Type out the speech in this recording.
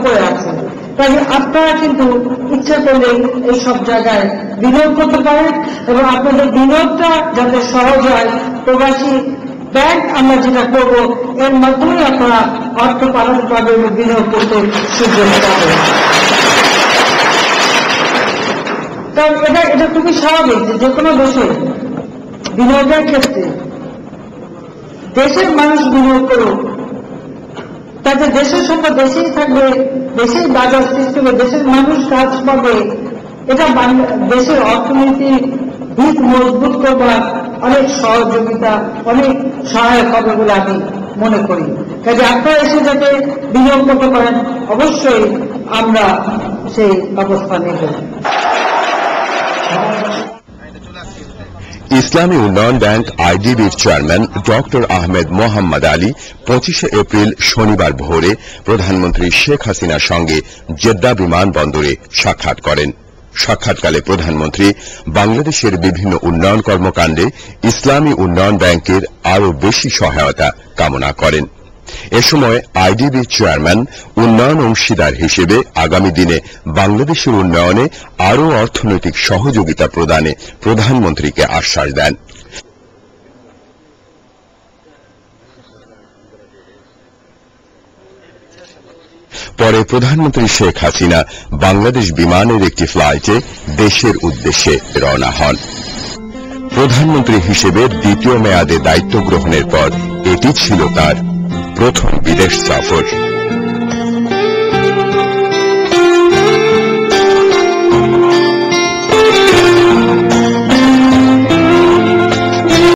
করে আছেন। তাই আপনারা কিন্তু ইচ্ছা করলে এই সব জায়গায় বিনিয়োগ করতে পারেন এবং আপনাদের বিনিয়োগটা যাতে সহজ হয়, প্রবাসী ব্যাংক আমরা যেটা করব এর মাধ্যমে আপনারা অর্থ পাঠাতে পারবেন এবং বিনিয়োগ করতে সুযোগ পাবেন। কারণ এটা খুবই স্বাভাবিক যে কোনো দেশে বিনিয়োগের ক্ষেত্রে দেশের মানুষ বিনিয়োগ করুক, তাতে দেশের সম্পদ দেশেই থাকবে, দেশেই বাজার সৃষ্টি হবে, দেশের মানুষ কাজ পাবে। এটা দেশের অর্থনীতির ভিত মজবুত করবার অনেক সহযোগিতা, অনেক সহায়ক হবে বলে আমি মনে করি। কাজে আপনারা এসে যাতে বিনিয়োগ করতে পারেন, অবশ্যই আমরা সেই ব্যবস্থা নেব। ইসলামী উন্নয়ন ব্যাংক আইডিবির chairman doctor Ahmed Mohammad Ali 25 April শনিবার ভোরে প্রধানমন্ত্রী শেখ হাসিনার সঙ্গে জেদ্দা বিমানবন্দরে সাক্ষাৎ করেন। সাক্ষাৎকালে প্রধানমন্ত্রী বাংলাদেশের বিভিন্ন উন্নয়ন কর্মকাণ্ডে ইসলামী উন্নয়ন ব্যাংকের আরও বেশি সহায়তা কামনা করেন। এ সময় আইডিবি চেয়ারম্যান উন্নয়ন অংশীদার হিসেবে আগামী দিনে বাংলাদেশের উন্নয়নে আরও অর্থনৈতিক সহযোগিতা প্রদানে প্রধানমন্ত্রীকে আশ্বাস দেন। পরে প্রধানমন্ত্রী শেখ হাসিনা বাংলাদেশ বিমানের একটি ফ্লাইটে দেশের উদ্দেশ্যে রওনা হন। প্রধানমন্ত্রী হিসেবে দ্বিতীয় মেয়াদে দায়িত্ব গ্রহণের পর এটি ছিল তার প্রথম বিদেশ সফর।